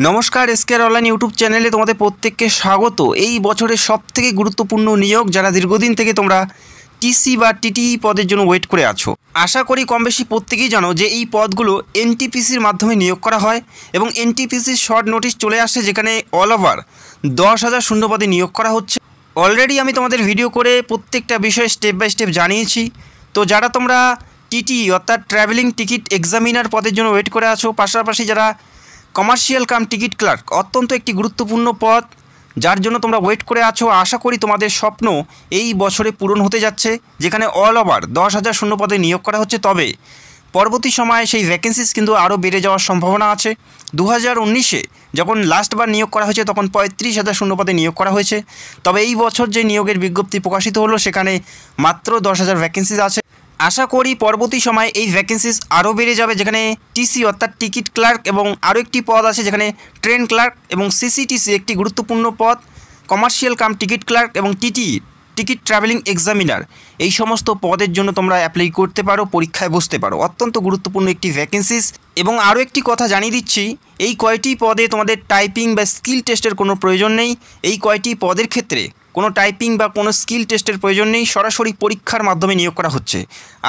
নমস্কার, এসকেআর online YouTube চ্যানেলে তোমাদের প্রত্যেককে স্বাগত। এই বছরের সবথেকে গুরুত্বপূর্ণ নিয়োগ, যারা দীর্ঘদিন থেকে তোমরা টিসি বা টিটিই পদের জন্য ওয়েট করে আছো। আশা করি কম বেশি প্রত্যেকেই জানো যে এই পদগুলো এনটিপিসির মাধ্যমে নিয়োগ করা হয় এবং এনটিপিসির শর্ট নোটিশ চলে আসে, যেখানে অল ওভার 10,000 শূন্য পদে নিয়োগ করা হচ্ছে। অলরেডি আমি তোমাদের ভিডিও করে প্রত্যেকটা বিষয় স্টেপ বাই স্টেপ জানিয়েছি। তো যারা তোমরা টিটি অর্থাৎ ট্রাভেলিং টিকিট এক্সামিনার পদের জন্য ওয়েট করে আছো, পাশাপাশি যারা কমার্শিয়াল কাম টিকিট ক্লার্ক, অত্যন্ত একটি গুরুত্বপূর্ণ পদ যার জন্য তোমরা ওয়েট করে আছো, আশা করি তোমাদের স্বপ্ন এই বছরে পূরণ হতে যাচ্ছে, যেখানে অল ওভার 10,000 শূন্য পদে নিয়োগ করা হচ্ছে। তবে পরবর্তী সময়ে সেই ভ্যাকেন্সিস কিন্তু আরও বেড়ে যাওয়ার সম্ভাবনা আছে। 2019-এ যখন লাস্টবার নিয়োগ করা হয়েছে তখন 35,000 শূন্য পদে নিয়োগ করা হয়েছে। তবে এই বছর যে নিয়োগের বিজ্ঞপ্তি প্রকাশিত হলো সেখানে মাত্র 10,000 ভ্যাকেন্সিস আছে। আশা করি পরবর্তী সময়ে এই ভ্যাকেন্সিস আরও বেড়ে যাবে, যেখানে টিসি অর্থাৎ টিকিট ক্লার্ক এবং আরও একটি পদ আছে যেখানে ট্রেন ক্লার্ক এবং সিসিটিসি একটি গুরুত্বপূর্ণ পদ, কমার্শিয়াল কাম টিকিট ক্লার্ক এবং টিটি টিকিট ট্রাভেলিং এক্সামিনার, এই সমস্ত পদের জন্য তোমরা অ্যাপ্লাই করতে পারো, পরীক্ষায় বসতে পারো। অত্যন্ত গুরুত্বপূর্ণ একটি ভ্যাকেন্সিস। এবং আরও একটি কথা জানিয়ে দিচ্ছি, এই কয়টি পদে তোমাদের টাইপিং বা স্কিল টেস্টের কোনো প্রয়োজন নেই। এই কয়টি পদের ক্ষেত্রে কোনো টাইপিং বা কোনো স্কিল টেস্টের প্রয়োজন নেই, সরাসরি পরীক্ষার মাধ্যমে নিয়োগ করা হচ্ছে।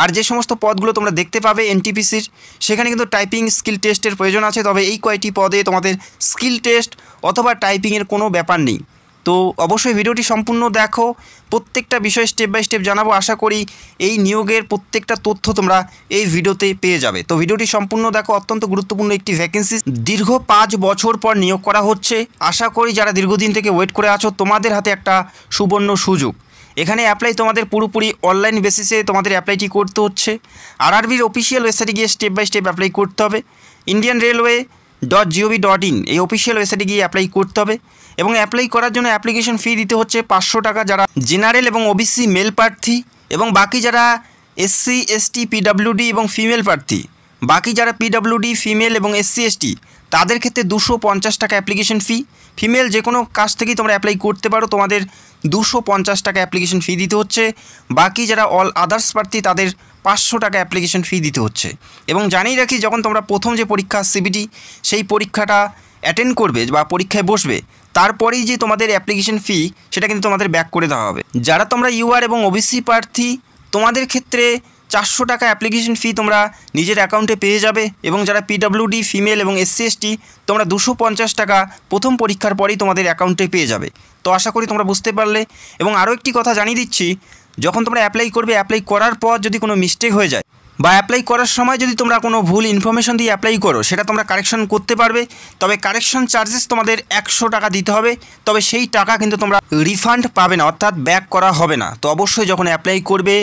আর যে সমস্ত পদগুলো তোমরা দেখতে পাবে এনটিপিসির, সেখানে কিন্তু টাইপিং স্কিল টেস্টের প্রয়োজন আছে। তবে এই কয়টি পদে তোমাদের স্কিল টেস্ট অথবা টাইপিংয়ের কোনো ব্যাপার নেই। তো অবশ্যই ভিডিওটি সম্পূর্ণ দেখো, প্রত্যেকটা বিষয় স্টেপ বাই স্টেপ জানাবো। আশা করি এই নিয়োগের প্রত্যেকটা তথ্য তোমরা এই ভিডিওতে পেয়ে যাবে। তো ভিডিওটি সম্পূর্ণ দেখো, অত্যন্ত গুরুত্বপূর্ণ একটি ভ্যাকেন্সি, দীর্ঘ 5 বছর পর নিয়োগ করা হচ্ছে। আশা করি যারা দীর্ঘদিন থেকে ওয়েট করে আছো, তোমাদের হাতে একটা সুবর্ণ সুযোগ। এখানে অ্যাপ্লাই তোমাদের পুরোপুরি অনলাইন বেসিসে তোমাদের অ্যাপ্লাইটি করতে হচ্ছে। আরআরবির অফিসিয়াল ওয়েবসাইটে গিয়ে স্টেপ বাই স্টেপ অ্যাপ্লাই করতে হবে। indianrailway.gov.in এই অফিসিয়াল ওয়েবসাইটে গিয়ে অ্যাপ্লাই করতে হবে এবং অ্যাপ্লাই করার জন্য অ্যাপ্লিকেশন ফি দিতে হচ্ছে 500 টাকা, যারা জেনারেল এবং ওবিসি মেল প্রার্থী, এবং বাকি যারা এসসি এসটি পিডাব্লিউডি এবং ফিমেল প্রার্থী, বাকি যারা পিডাব্লিউডি ফিমেল এবং এসসি এসটি, তাদের ক্ষেত্রে 250 টাকা অ্যাপ্লিকেশন ফি। ফিমেল যে কোনো কাজ থেকেই তোমরা অ্যাপ্লাই করতে পারো, তোমাদের 250 টাকা অ্যাপ্লিকেশন ফি দিতে হচ্ছে। বাকি যারা অল আদার্স প্রার্থী, তাদের 500 টাকা অ্যাপ্লিকেশন ফি দিতে হচ্ছে। এবং জানিয়ে রাখি, যখন তোমরা প্রথম যে পরীক্ষা সিবিটি, সেই পরীক্ষাটা অ্যাটেন্ড করবে বা পরীক্ষায় বসবে, তারপরেই যে তোমাদের অ্যাপ্লিকেশন ফি সেটা কিন্তু তোমাদের ব্যাক করে দেওয়া হবে। যারা তোমরা ইউআর এবং ওবিসি প্রার্থী, তোমাদের ক্ষেত্রে 400 টাকা অ্যাপ্লিকেশন ফি তোমরা নিজের অ্যাকাউন্টে পেয়ে যাবে। এবং যারা পিডাব্লিউডি ফিমেল এবং এসসি এসটি, তোমরা 250 টাকা প্রথম পরীক্ষার পরেই তোমাদের অ্যাকাউন্টে পেয়ে যাবে। তো আশা করি তোমরা বুঝতে পারলে। এবং আরও একটি কথা জানিয়ে দিচ্ছি, যখন তোমরা অ্যাপ্লাই করবে, অ্যাপ্লাই করার পর যদি কোনো মিস্টেক হয়ে যায় বা অ্যাপ্লাই করার সময় যদি তোমরা কোনো ভুল ইনফরমেশন দিয়ে অ্যাপ্লাই করো, সেটা তোমরা কারেকশন করতে পারবে। তবে কারেকশন চার্জেস তোমাদের 100 টাকা দিতে হবে। তবে সেই টাকা কিন্তু তোমরা রিফান্ড পাবে না, অর্থাৎ ব্যাক করা হবে না। তো অবশ্যই যখন অ্যাপ্লাই করবে,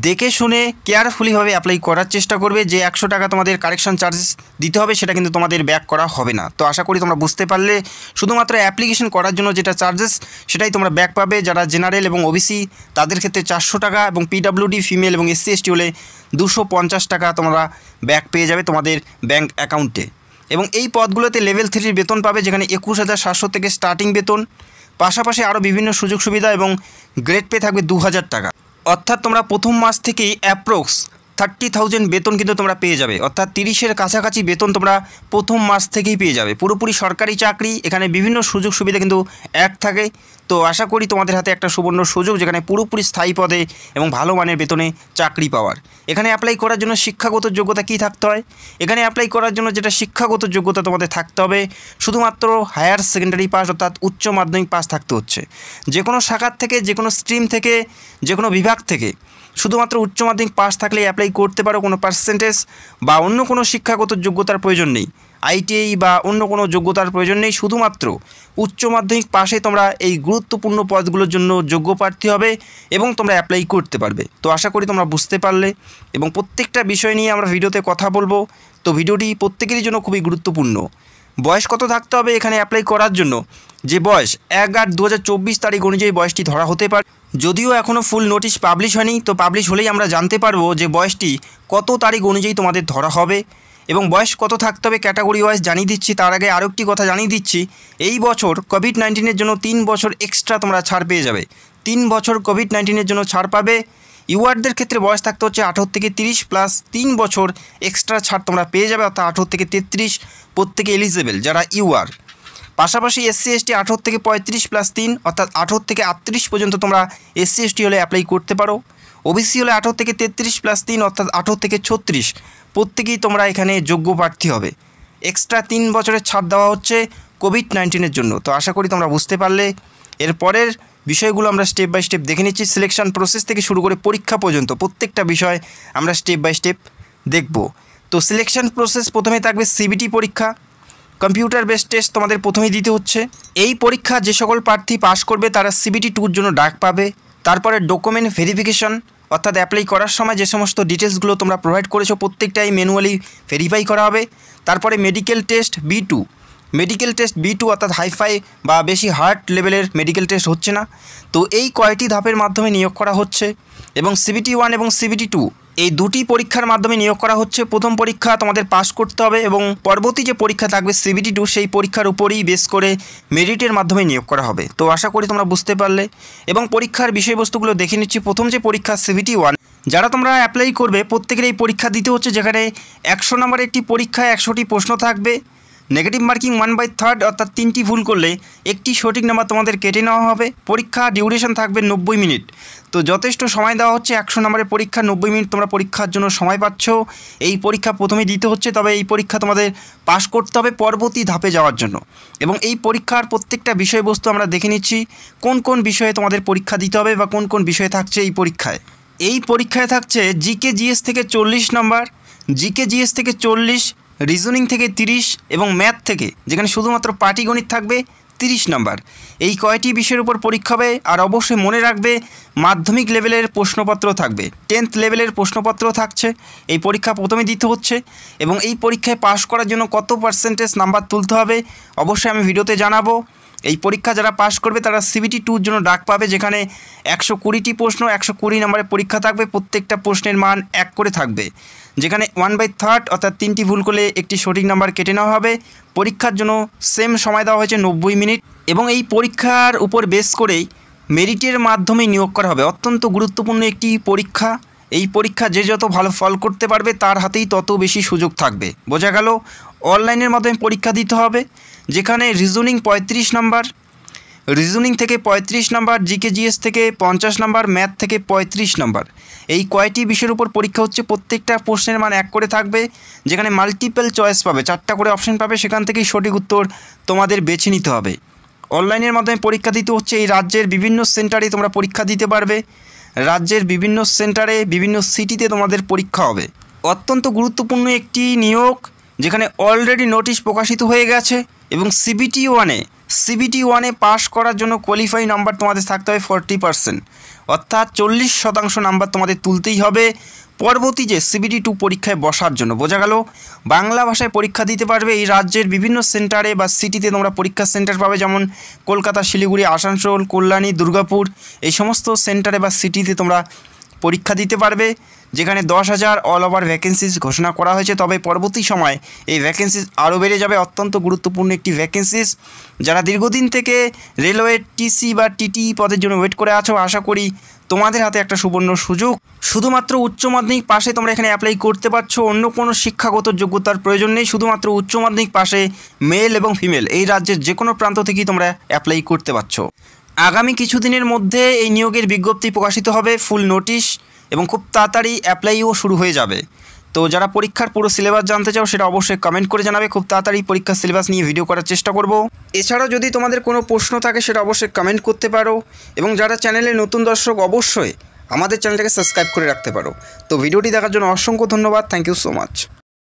দেখে শুনে কেয়ারফুলিভাবে অ্যাপ্লাই করার চেষ্টা করবে। যে 100 টাকা তোমাদের কারেকশন চার্জেস দিতে হবে, সেটা কিন্তু তোমাদের ব্যাক করা হবে না। তো আশা করি তোমরা বুঝতে পারলে। শুধুমাত্র অ্যাপ্লিকেশন করার জন্য যেটা চার্জেস, সেটাই তোমরা ব্যাক পাবে। যারা জেনারেল এবং ওবিসি, তাদের ক্ষেত্রে 400 টাকা, এবং পিডাব্লিউডি ফিমেল এবং এসসি এসটি হলে 250 টাকা তোমরা ব্যাক পেয়ে যাবে তোমাদের ব্যাঙ্ক অ্যাকাউন্টে। এবং এই পদগুলোতে লেভেল 3 বেতন পাবে, যেখানে 21,700 থেকে স্টার্টিং বেতন। পাশাপাশি আরও বিভিন্ন সুযোগ সুবিধা এবং গ্রেড পে থাকবে 2,000 টাকা। অর্থাৎ তোমরা প্রথম মাস থেকেই অ্যাপ্রক্স 30,000 বেতন কিন্তু তোমরা পেয়ে যাবে। অর্থাৎ 30-এর কাছাকাছি বেতন তোমরা প্রথম মাস থেকেই পেয়ে যাবে। পুরোপুরি সরকারি চাকরি, এখানে বিভিন্ন সুযোগ সুবিধা কিন্তু এক থাকে। তো আশা করি তোমাদের হাতে একটা সুবর্ণ সুযোগ, যেখানে পুরোপুরি স্থায়ী পদে এবং ভালো মানের বেতনে চাকরি পাওয়ার। এখানে অ্যাপ্লাই করার জন্য শিক্ষাগত যোগ্যতা কী থাকতে হয়? এখানে অ্যাপ্লাই করার জন্য যেটা শিক্ষাগত যোগ্যতা তোমাদের থাকতে হবে, শুধুমাত্র হায়ার সেকেন্ডারি পাস অর্থাৎ উচ্চ মাধ্যমিক পাস থাকতে হচ্ছে। যে কোনো শাখার থেকে, যে কোনো স্ট্রিম থেকে, যে কোনো বিভাগ থেকে শুধুমাত্র উচ্চ মাধ্যমিক পাস থাকলে অ্যাপ্লাই করতে পারো। কোনো পার্সেন্টেজ বা অন্য কোনো শিক্ষাগত যোগ্যতার প্রয়োজন নেই, আইটিআই বা অন্য কোনো যোগ্যতার প্রয়োজন নেই। শুধুমাত্র উচ্চ মাধ্যমিক পাশে তোমরা এই গুরুত্বপূর্ণ পদগুলোর জন্য যোগ্য প্রার্থী হবে এবং তোমরা অ্যাপ্লাই করতে পারবে। তো আশা করি তোমরা বুঝতে পারলে। এবং প্রত্যেকটা বিষয় নিয়ে আমরা ভিডিওতে কথা বলবো। তো ভিডিওটি প্রত্যেকেরই জন্য খুবই গুরুত্বপূর্ণ। বয়স কত থাকতে হবে এখানে অ্যাপ্লাই করার জন্য? যে বয়স 1/8/2024 তারিখ অনুযায়ী বয়সটি ধরা হতে পারে। যদিও এখনও ফুল নোটিশ পাবলিশ হয়নি, তো পাবলিশ হলেই আমরা জানতে পারবো যে বয়সটি কত তারিখ অনুযায়ী তোমাদের ধরা হবে। এবং বয়স কত থাকতে হবে ক্যাটাগরি ওয়াইজ জানিয়ে দিচ্ছি। তার আগে আরও একটি কথা জানিয়ে দিচ্ছি, এই বছর কোভিড-19-এর জন্য 3 বছর এক্সট্রা তোমরা ছাড় পেয়ে যাবে। 3 বছর কোভিড-19-এর জন্য ছাড় পাবে। ইউআরদের ক্ষেত্রে বয়স থাকতে হচ্ছে 18 থেকে 30 প্লাস 3 বছর এক্সট্রা ছাড় তোমরা পেয়ে যাবে, অর্থাৎ 18 থেকে 33 প্রত্যেকে এলিজেবল যারা ইউআর। পাশাপাশি এসসি এসটি 18 থেকে 35 + 3 অর্থাৎ 18 থেকে 38 পর্যন্ত তোমরা এসসি এসটি হলে অ্যাপ্লাই করতে পারো। ওবিসি হলে 18 থেকে 33 + 3 অর্থাৎ 18 থেকে 36 প্রত্যেকেই তোমরা এখানে যোগ্য প্রার্থী হবে। এক্সট্রা 3 বছরের ছাড় দেওয়া হচ্ছে কোভিড-19-এর জন্য। তো আশা করি তোমরা বুঝতে পারলে। এর পরের বিষয়গুলো আমরা স্টেপ বাই স্টেপ দেখে নিচ্ছি। সিলেকশন প্রসেস থেকে শুরু করে পরীক্ষা পর্যন্ত প্রত্যেকটা বিষয় আমরা স্টেপ বাই স্টেপ দেখব। তো সিলেকশন প্রসেস প্রথমে থাকবে সিবিটি পরীক্ষা, কম্পিউটার বেসড টেস্ট তোমাদের প্রথমেই দিতে হচ্ছে। এই পরীক্ষা যে সকল প্রার্থী পাস করবে তারা CBT 2-র জন্য ডাক পাবে। তারপরে ডকুমেন্ট ভেরিফিকেশন, অর্থাৎ অ্যাপ্লাই করার সময় যে সমস্ত ডিটেলসগুলো তোমরা প্রোভাইড করেছো প্রত্যেকটাই ম্যানুয়ালি ভেরিফাই করা হবে। তারপরে medical test B2, medical test B2 অর্থাৎ হাইফাই বা বেশি হার্ড লেভেলের মেডিকেল টেস্ট হচ্ছে না। তো এই কয়টি ধাপের মাধ্যমে নিয়োগ করা হচ্ছে এবং CBT 1 এবং CBT 2 এই দুটি পরীক্ষার মাধ্যমে নিয়োগ করা হচ্ছে। প্রথম পরীক্ষা তোমাদের পাস করতে হবে এবং পরবর্তী যে পরীক্ষা থাকবে CBT 2 সেই পরীক্ষার উপরেই বেস করে মেরিটের মাধ্যমে নিয়োগ করা হবে। তো আশা করি তোমরা বুঝতে পারলে এবং পরীক্ষার বিষয়বস্তুগুলো দেখে নিচ্ছি। প্রথম যে পরীক্ষা CBT 1, যারা তোমরা অ্যাপ্লাই করবে প্রত্যেকের এই পরীক্ষা দিতে হচ্ছে, যেখানে 100 নম্বরের একটি পরীক্ষায় 100টি প্রশ্ন থাকবে। নেগেটিভ মার্কিং 1/3 অর্থাৎ 3টি ভুল করলে একটি সঠিক নাম্বার তোমাদের কেটে নেওয়া হবে। পরীক্ষা ডিউরেশন থাকবে 90 মিনিট। তো যথেষ্ট সময় দেওয়া হচ্ছে। 100 নম্বরের পরীক্ষা 90 মিনিট তোমরা পরীক্ষার জন্য সময় পাচ্ছ। এই পরীক্ষা প্রথমে দিতে হচ্ছে, তবে এই পরীক্ষা তোমাদের পাস করতে হবে পরবর্তী ধাপে যাওয়ার জন্য। এবং এই পরীক্ষার প্রত্যেকটা বিষয়বস্তু আমরা দেখে নিচ্ছি কোন কোন বিষয়ে তোমাদের পরীক্ষা দিতে হবে বা কোন কোন বিষয় থাকছে এই পরীক্ষায়। এই পরীক্ষায় থাকছে জিকে জিএস থেকে 40 নম্বর, জিকে জিএস থেকে 40, রিজনিং থেকে 30 এবং ম্যাথ থেকে, যেখানে শুধুমাত্র পাটিগণিত থাকবে 30 নম্বর। এই কয়টি বিষয়ের উপর পরীক্ষা হবে। আর অবশ্যই মনে রাখবে মাধ্যমিক লেভেলের প্রশ্নপত্র থাকবে, 10th লেভেলের প্রশ্নপত্র থাকছে। এই পরীক্ষা প্রথমে দিতে হচ্ছে এবং এই পরীক্ষায় পাস করার জন্য কত পার্সেন্টেজ নাম্বার তুলতে হবে অবশ্যই আমি ভিডিওতে জানাবো। এই পরীক্ষা যারা পাস করবে তারা CBT 2-র জন্য ডাক পাবে, যেখানে 120টি প্রশ্ন, 120 নম্বরের পরীক্ষা থাকবে। প্রত্যেকটা প্রশ্নের মান 1 করে থাকবে, যেখানে 1/3 অর্থাৎ 3টি ভুল করলে একটি সঠিক নাম্বার কেটে নেওয়া হবে। পরীক্ষার জন্য সেম সময় দেওয়া হয়েছে 90 মিনিট এবং এই পরীক্ষার উপর বেস করেই মেরিটের মাধ্যমে নিয়োগ করা হবে। অত্যন্ত গুরুত্বপূর্ণ একটি পরীক্ষা। এই পরীক্ষা যে যত ভালো ফল করতে পারবে তার হাতেই তত বেশি সুযোগ থাকবে। বোঝা গেল? অনলাইনের মাধ্যমে পরীক্ষা দিতে হবে, যেখানে রিজনিং 35 নম্বর, রিজনিং থেকে 35 নম্বর, জিকে জিএস থেকে 50 নম্বর, ম্যাথ থেকে 35 নম্বর। এই কয়টি বিষয়ের উপর পরীক্ষা হচ্ছে। প্রত্যেকটা প্রশ্নের মান 1 করে থাকবে, যেখানে মাল্টিপল চয়েস পাবে, 4টা করে অপশন পাবে। সেখান থেকেই সঠিক উত্তর তোমাদের বেছে নিতে হবে। অনলাইনের মাধ্যমে পরীক্ষা দিতে হচ্ছে। এই রাজ্যের বিভিন্ন সেন্টারে তোমরা পরীক্ষা দিতে পারবে। রাজ্যের বিভিন্ন সেন্টারে বিভিন্ন সিটিতে তোমাদের পরীক্ষা হবে। অত্যন্ত গুরুত্বপূর্ণ একটি নিয়োগ, যেখানে অলরেডি নোটিশ প্রকাশিত হয়ে গেছে এবং CBT 1-এ পাস করার জন্য কোয়ালিফাই নাম্বার তোমাদের থাকতে হবে 40%, অর্থাৎ 40% নাম্বার তোমাদের তুলতেই হবে পরবর্তী যে CBT 2 পরীক্ষায় বসার জন্য। বোঝা গেল? বাংলা ভাষায় পরীক্ষা দিতে পারবে। এই রাজ্যের বিভিন্ন সেন্টারে বা সিটিতে তোমরা পরীক্ষা সেন্টার পাবে, যেমন কলকাতা, শিলিগুড়ি, আসানসোল, কল্যাণী, দুর্গাপুর, এই সমস্ত সেন্টারে বা সিটিতে তোমরা পরীক্ষা দিতে পারবে, যেখানে 10,000 অল ওভার ভ্যাকেন্সিস ঘোষণা করা হয়েছে। তবে পরবর্তী সময় এই ভ্যাকেন্সিস আরও বেড়ে যাবে। অত্যন্ত গুরুত্বপূর্ণ একটি ভ্যাকেন্সিস। যারা দীর্ঘদিন থেকে রেলওয়ে TC বা TT পদের জন্য ওয়েট করে আছো, আশা করি তোমাদের হাতে একটা সুবর্ণ সুযোগ। শুধুমাত্র উচ্চ মাধ্যমিক পাশে তোমরা এখানে অ্যাপ্লাই করতে পারছো, অন্য কোনো শিক্ষাগত যোগ্যতার প্রয়োজন নেই। শুধুমাত্র উচ্চ মাধ্যমিক পাশে মেল এবং ফিমেল এই রাজ্যের যে কোনো প্রান্ত থেকেই তোমরা অ্যাপ্লাই করতে পারছো। আগামী কিছুদিনের মধ্যে এই নিয়োগের বিজ্ঞপ্তি প্রকাশিত হবে, ফুল নোটিশ, এবং খুব তাড়াতাড়ি অ্যাপ্লাইও শুরু হয়ে যাবে। তো যারা পরীক্ষার পুরো সিলেবাস জানতে চাও সেটা অবশ্যই কমেন্ট করে জানাবে। খুব তাড়াতাড়ি পরীক্ষার সিলেবাস নিয়ে ভিডিও করার চেষ্টা করব। এছাড়াও যদি তোমাদের কোনো প্রশ্ন থাকে সেটা অবশ্যই কমেন্ট করতে পারো এবং যারা চ্যানেলে নতুন দর্শক অবশ্যই আমাদের চ্যানেলটাকে সাবস্ক্রাইব করে রাখতে পারো। তো ভিডিওটি দেখার জন্য অসংখ্য ধন্যবাদ। Thank you so much.